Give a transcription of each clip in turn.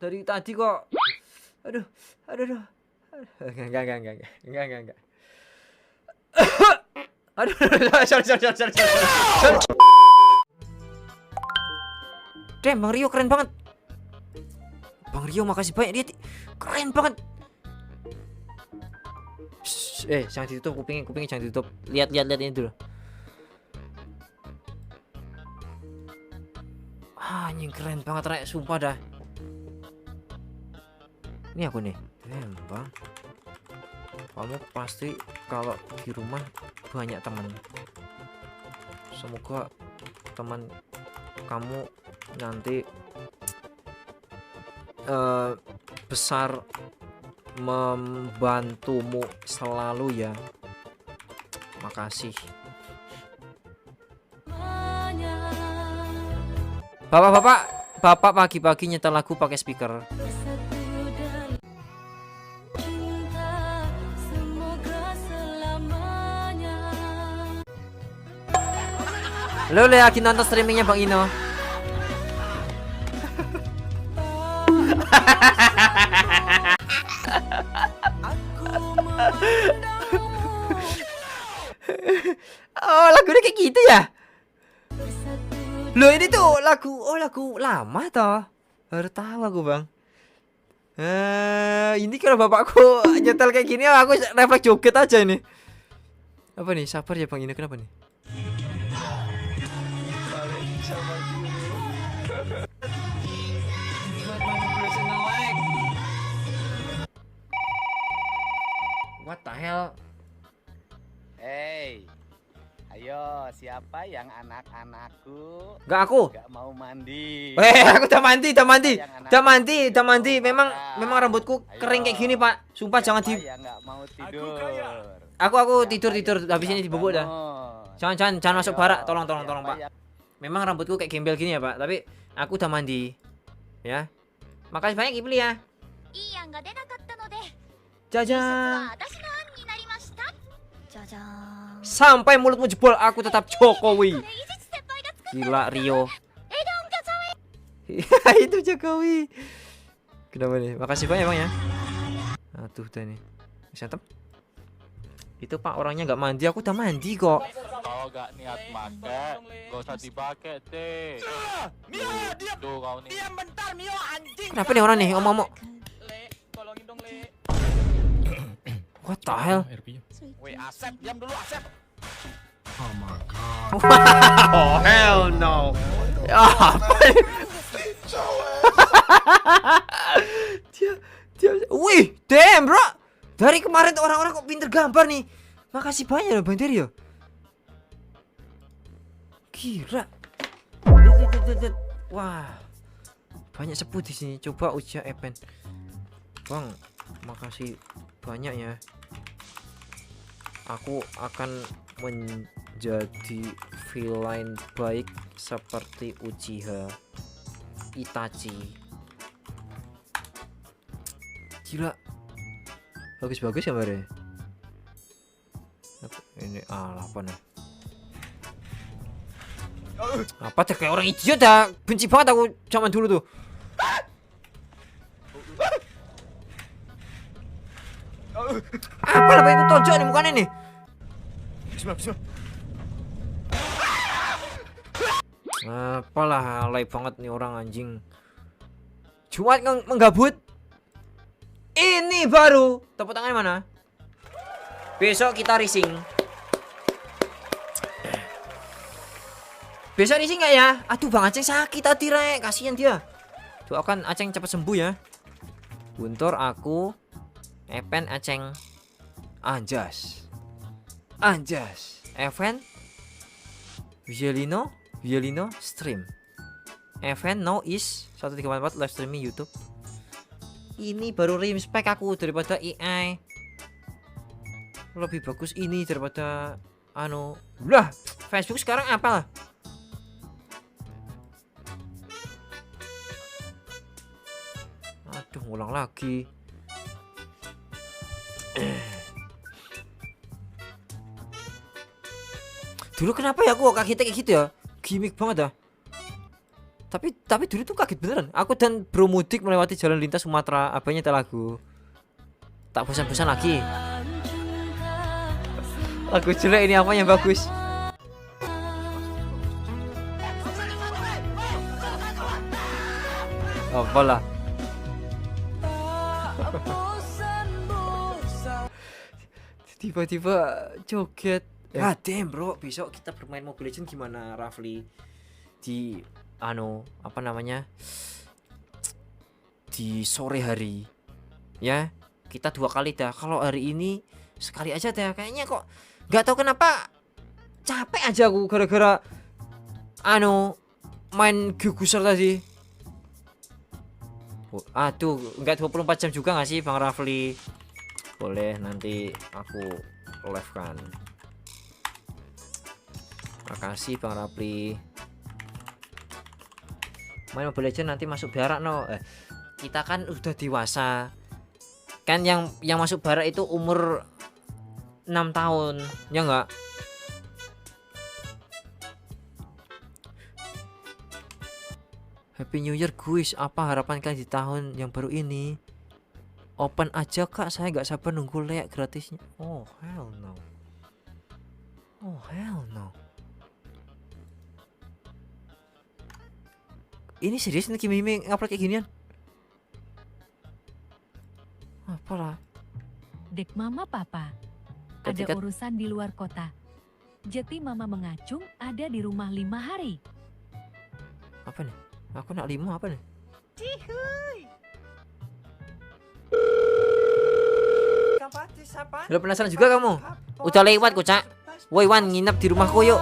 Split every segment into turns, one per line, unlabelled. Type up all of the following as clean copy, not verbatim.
Dari tadi kok. Aduh, aduh. Enggak. Aduh, sorry. Damn, Bang Rio keren banget. Bang Rio makasih banyak, dia keren banget. Jangan ditutup kupingnya jangan ditutup. Lihat ini dulu. Anjing keren banget Rek, sumpah dah. Ini aku nih. Bang. Kamu pasti kalau di rumah banyak teman. Semoga teman kamu nanti besar membantumu selalu ya. Makasih. Bapak pagi-pagi nyetel lagu pakai speaker. Lo lagi nonton streamingnya Bang Ino. Oh, lagunya kayak gitu ya? Lo ini tuh lagu lama toh. Baru tahu aku Bang. Ini kalau bapakku nyetel kayak gini, aku refleks joget aja ini. Apa nih? Sabar ya Bang Ino, kenapa nih? What the hell?
Hey, ayo siapa yang anak-anakku
Gak aku.
gak mau mandi?
Aku udah mandi. Memang rambutku kering kayak gini Pak. Sumpah jangan di.
Yang gak mau tidur.
Aku tidur habis ini dibubuk dah.
Bangun.
Jangan masuk barak, tolong Pak.
yang-
Memang rambutku kayak gembel gini ya Pak, tapi aku udah mandi. Ya. Makasih banyak Ibli ya. Jajan. Sampai mulutmu jebol, aku tetap Jokowi. Gila Rio. Itu Jokowi. Kenapa nih? Makasih banyak Bang ya. Aduh dah nih. Mantap. Itu Pak orangnya nggak mandi, aku udah mandi kok.
Kalau gak niat pakai, gak usah dipakai deh.
Mio, diam.
Tuh kau nih.
Diam bentar Mio, anjing.
Kenapa nih orang nih ngomong?
Le, tolongin dong Le.
What the hell?
Weh, Asep, diam dulu Asep.
Oh hell no. Apa ini? dia. Wih, damn bro. Dari kemarin tuh orang-orang kok pinter gambar nih. Makasih banyak loh Bang Dery ya. Gila. Wah. Banyak sepuh di sini. Coba uji event. Bang, makasih banyak ya. Aku akan menjadi villain baik seperti Uchiha Itachi. Gila. Bagus ya Mbak. Ini apa nih? Apa tuh kayak orang idiot dah. Benci banget aku zaman dulu tuh. Apa lah itu tonjok nih mukanya nih.
Bismillah.
Apalah alay banget nih orang anjing. Cuma menggabut. Ini baru. Tepuk tangan mana? Besok kita racing. Besok racing nggak ya? Aduh Bang Aceng sakit tadi Rek. Kasihan dia. Doakan Aceng cepat sembuh ya. Guntur aku Evan Aceng Anjas Evan Violino stream Evan no is 1344 live streaming YouTube. Ini baru respect aku daripada AI. Lebih bagus ini daripada lah Facebook sekarang apa lah. Aduh ngulang lagi. Dulu kenapa ya aku kaget kayak gitu ya? Gimik banget dah. Tapi dulu tuh kaget beneran. Aku dan bro mudik melewati jalan lintas Sumatera, abahnya lagu. Tak bosan-bosan lagi. Lagu jelek ini apa yang bagus? Apalah. Tiba-tiba joget. Ah, damn bro, besok kita bermain Mobile Legends gimana, Rafli? Di apa namanya? Di sore hari. Ya, kita 2 kali dah. Kalau hari ini sekali aja dah. Kayaknya kok nggak tahu kenapa capek aja aku gara-gara main guguser tadi. Aduh, enggak 24 jam juga nggak sih Bang Rafli? Boleh nanti aku live kan. Makasih Bang Rafli. Main Mobile Legends nanti masuk barak no. Kita kan udah dewasa. Kan yang masuk barak itu umur 6 tahun, ya enggak? Happy New Year guys, apa harapan kalian di tahun yang baru ini? Open aja kak, saya nggak sabar nunggu leak gratisnya. Oh hell no. Oh hell no. Ini serius nih Kimi ngupload kayak ginian? Apalah.
Dek mama papa.
Ketika-
Ada urusan di luar kota. Jeti mama mengacung ada di rumah 5 hari.
Apa nih? Aku nak 5 apa nih? Udah penasaran juga kamu? Udah lewat kocak. Woi Wan, nginep di rumahku yuk.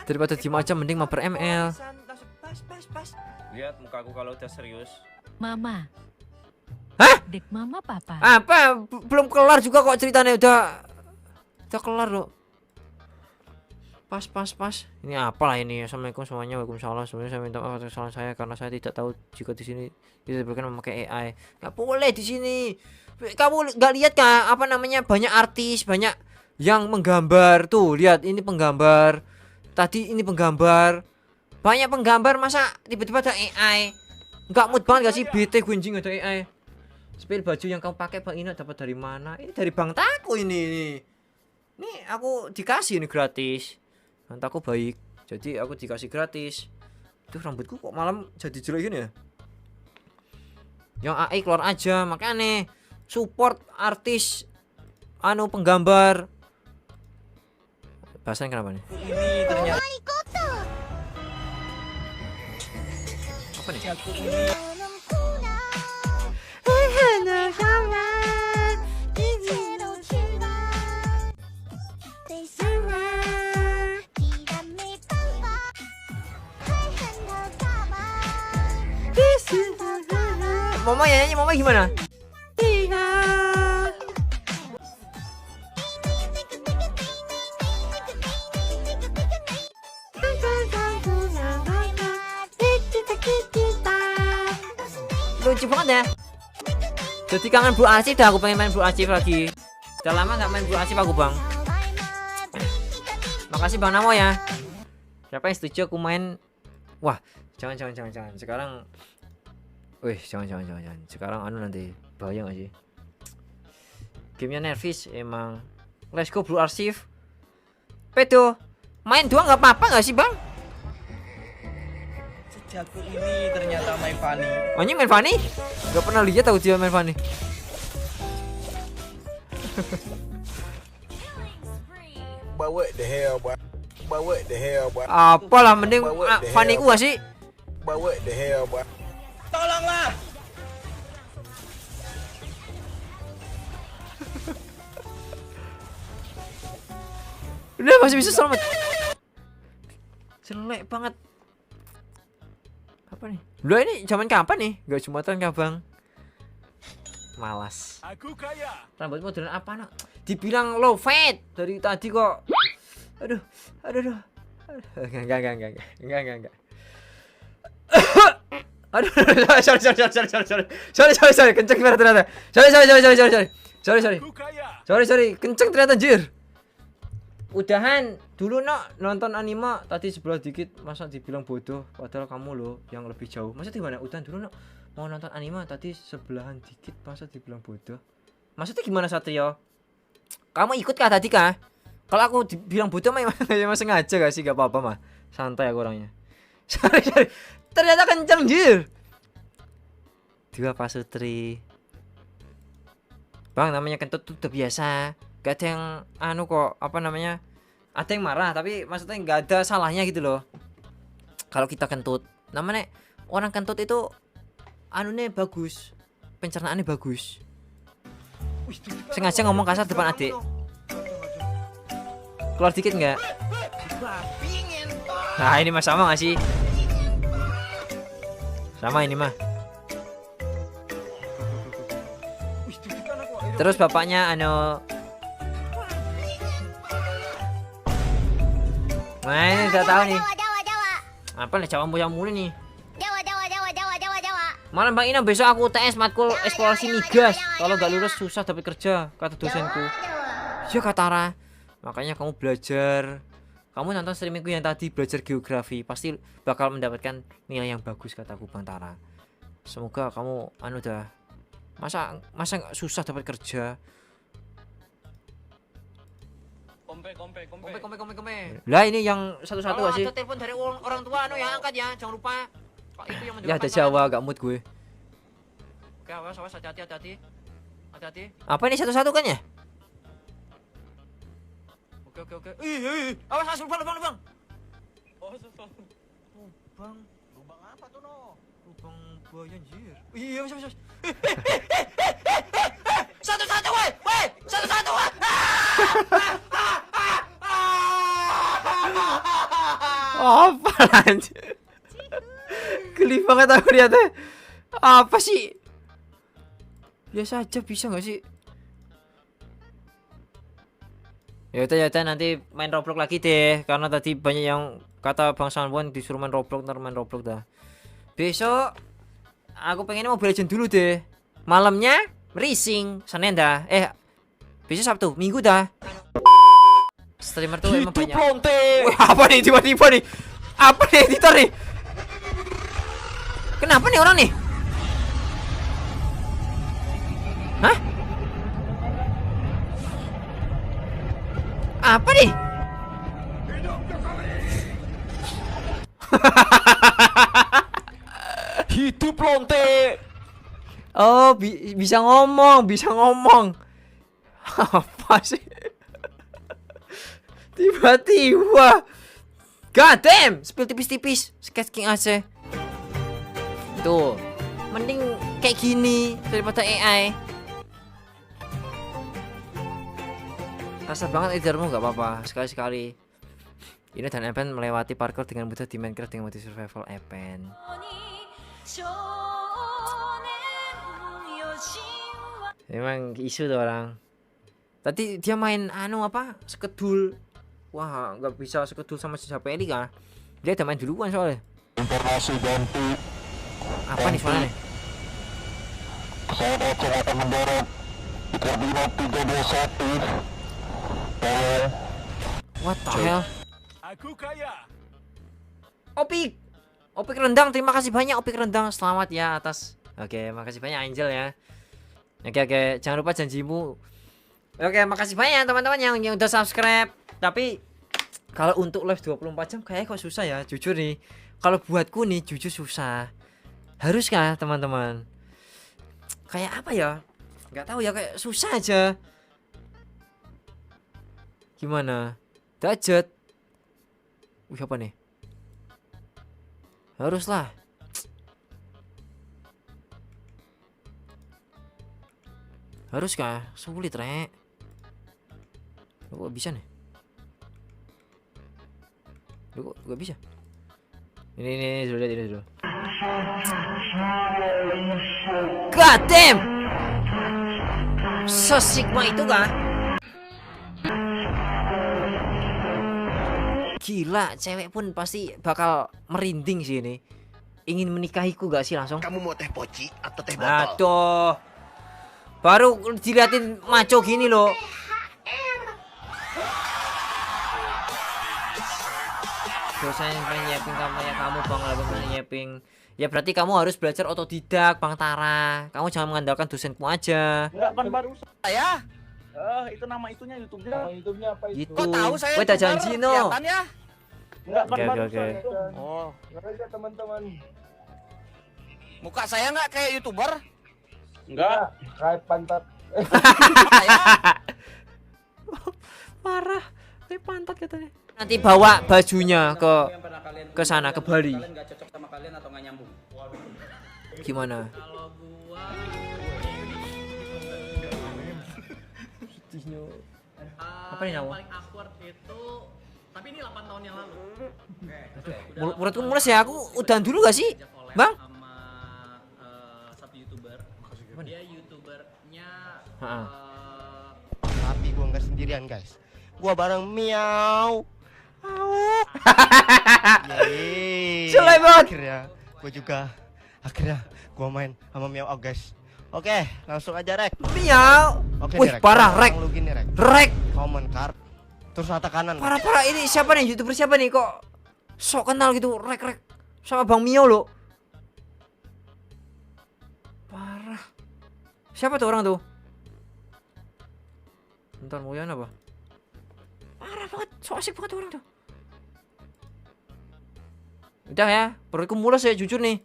Daripada diem aja mending mabar ML.
Lihat mukaku kalau udah serius.
Mama.
Hah?
Dek mama papa.
Apa? Belum kelar juga kok ceritanya udah kelar loh. Pas. Ini apalah ini? Assalamualaikum semuanya. Waalaikumsalam. Sebenarnya saya minta maaf atas kesalahan saya karena saya tidak tahu jika di sini tidak boleh memakai AI. Nggak boleh di sini. Kamu nggak lihat kah? Apa namanya? Banyak artis, banyak yang menggambar tuh. Lihat ini penggambar. Tadi ini penggambar. Banyak penggambar, masa tiba-tiba ada AI? Nggak mood banget gak sih? Bete gunjing ada AI. Sepil baju yang kamu pakai Bang Ina dapat dari mana? Ini dari Bang Taku ini. Nih aku dikasih ini gratis. Bang Taku baik. Jadi aku dikasih gratis. Tuh rambutku kok malam jadi jelek gini ya? Yang AI keluar aja, makanya support artis penggambar. Bahasan kenapa nih?
Ini ternyata
Apa nih? Mama ya nyanyi, Mama gimana? Lucu banget ya. Jadi kangen Blue Arsip dah, aku pengen main Blue Arsip lagi. Udah lama gak main Blue Arsip aku Bang. Makasih Bang Namo ya. Siapa yang setuju aku main? Wah, jangan. Sekarang jangan. Sekarang nanti bahaya gak sih? Gamenya nervis emang. Let's go Blue Arsip. Pedo. Main doang gak apa-apa gak sih Bang?
jago ini ternyata main Fanny.
Anjing main Fanny? Gak pernah lihat aku dia main Fanny.
But what the hell, boy?
Apalah mending Fanny ku gak sih?
But what the hell, boy?
Tolonglah.
Udah masih bisa selamat. Jelek banget. Apa nih? Lu ini zaman kapan nih? Gak jumatan kah Bang? Malas.
Aku kaya.
Rambut modern apa nak? Dibilang low fat dari tadi kok. Aduh. Enggak. Aduh, sorry, kenceng ternyata. Sorry,
Aku kaya.
kenceng ternyata anjir. Udahan dulu nok nonton anime tadi sebelah dikit masa dibilang bodoh padahal kamu loh yang lebih jauh. Maksudnya gimana? Udahan dulu nok mau nonton anime tadi sebelahan dikit masa dibilang bodoh. Maksudnya gimana Satrio? Kamu ikut kah tadi kah? Kalau aku dibilang bodoh mah emang sengaja gak sih? Gak apa-apa mah. Santai aku orangnya. Sorry. Ternyata kenceng jir. Dua pasutri. Bang namanya kentut tuh udah biasa. Gak ada yang anu kok apa namanya, ada yang marah tapi maksudnya nggak ada salahnya gitu loh kalau kita kentut. Namanya orang kentut itu anunya bagus, pencernaannya bagus. Sengaja ngomong kasar depan adik. Keluar dikit nggak? Nah ini mah sama nggak sih? Sama ini mah. Terus bapaknya anu, nah ini udah tahu nih. Apa nih Jawa mulu nih? Malam Bang Ina besok aku UTS matkul eksplorasi migas. Kalau nggak lulus susah dapat kerja kata dosenku. Ya Katara. Makanya kamu belajar. Kamu nonton streamingku yang tadi belajar geografi pasti bakal mendapatkan nilai yang bagus kataku Bang Tara. Semoga kamu anu dah. Masa nggak susah dapat kerja? Kompe. Lah ini yang satu-satu
Kalau
sih.
ada telepon dari orang tua anu ya angkat ya, jangan lupa. Kok itu yang
Ya ada Jawa gak mood gue.
Oke, awas hati-hati. Hati-hati.
Apa ini satu-satu kan ya?
Oke. Ih. Awas lubang. Oh, lubang.
Lubang apa tuh no?
Lubang buaya anjir. Iya, mas. Satu-satu, woi. Satu-satu, woi.
Apa anjir? Geli banget aku lihatnya. Apa sih? Biasa aja bisa gak sih? Ya udah nanti main Roblox lagi deh. Karena tadi banyak yang kata Bang Sanwon disuruh main Roblox, ntar main Roblox dah. Besok aku pengennya Mobile Legends dulu deh. Malamnya racing Senin dah. Besok Sabtu, Minggu dah. Streamer tuh emang banyak. Wih, apa nih tiba-tiba nih? Apa nih editor nih? Kenapa nih orang nih? Hah? Apa nih?
Hidup lonte.
Oh, bisa ngomong. Apa sih? Tiba-tiba. God damn, spill tipis-tipis. Sketch King AC. Tuh, mending kayak gini daripada AI. Kasar banget editormu nggak apa-apa, sekali-sekali. Ini dan Epen melewati parkour dengan mudah di Minecraft dengan mode survival Epen. Emang isu tuh orang. Tadi dia main anu apa? Skedul. Wah, nggak bisa skedul sama si Japeli kah? Dia udah main duluan soalnya.
Informasi ganti.
Apa nih soalnya nih?
Pesawat Aceh akan mendarat di koordinat 321. Tolong.
What the hell?
Aku kaya.
Opik rendang, terima kasih banyak Opik rendang. Selamat ya atas. Oke, makasih banyak Angel ya. Oke, jangan lupa janjimu. Oke, makasih banyak teman-teman yang udah subscribe. Tapi kalau untuk live 24 jam kayaknya kok susah ya, jujur nih. Kalau buatku nih jujur susah. Haruskah teman-teman? Kayak apa ya? Nggak tahu ya, kayak susah aja. Gimana? Dajat. Wih, apa nih? Haruslah. Haruskah? Sulit, Rek. Kok bisa nih? Kok gak bisa? Ini dulu, ini dulu. God damn! Sesigma itu kah? Gila, cewek pun pasti bakal merinding sih ini. Ingin menikahiku gak sih langsung?
Kamu mau teh poci atau teh botol?
Aduh. Baru diliatin maco gini loh. dosen yang pengen nyiapin kayak kamu Bang Labang pengen nyiapin. Ya berarti kamu harus belajar otodidak Bang Tara. Kamu jangan mengandalkan dosenmu aja.
Enggak kan baru
Saya?
itu nama itunya YouTube-nya.
YouTube-nya apa itu?
Gitu.
Kok tahu saya
Kowe udah
YouTuber?
janji no.
Kelihatan ya?
Enggak kan
Oke,
baru.
oke.
Oh,
Mereka teman-teman.
muka saya nggak kayak YouTuber?
Enggak.
Kayak pantat.
Saya?
Parah. Kayak pantat katanya. Nanti bawa bajunya ke sana ke Bali.
Kalian nggak cocok sama kalian atau nggak nyambung?
Gimana? Apa nih nama?
Paling awkward itu, tapi ini 8 tahun yang lalu.
Menurutku mules ya, aku udahan dulu gak sih?
Collab
Bang?
sama satu YouTuber. Dia YouTubernya
Ha-ha.
Tapi gua nggak sendirian guys. Gua bareng Miau. Yeay.
Jelek banget.
Akhirnya gua main sama Miau guys. Oke, langsung aja Rek.
Miau.
Oke,
Wih,
nih, Rek.
parah, Rek.
Lu gini Rek.
Rek.
Common card. Terus rata kanan. Rek.
Parah ini siapa nih? YouTuber siapa nih kok sok kenal gitu? Rek sama Bang Mio lo. Parah. Siapa tuh orang tuh? Bentar mau yang apa? Parah banget, so asik banget orang tuh. Udah ya, perutku mules ya jujur nih.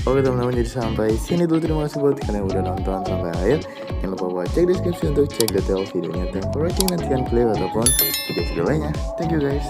Oke teman-teman, jadi sampai sini dulu. Terima kasih buat kalian yang udah nonton sampai akhir. Jangan lupa buat cek deskripsi untuk cek detail videonya, tempo rating, nantikan play ataupun video-video lainnya. Thank you guys.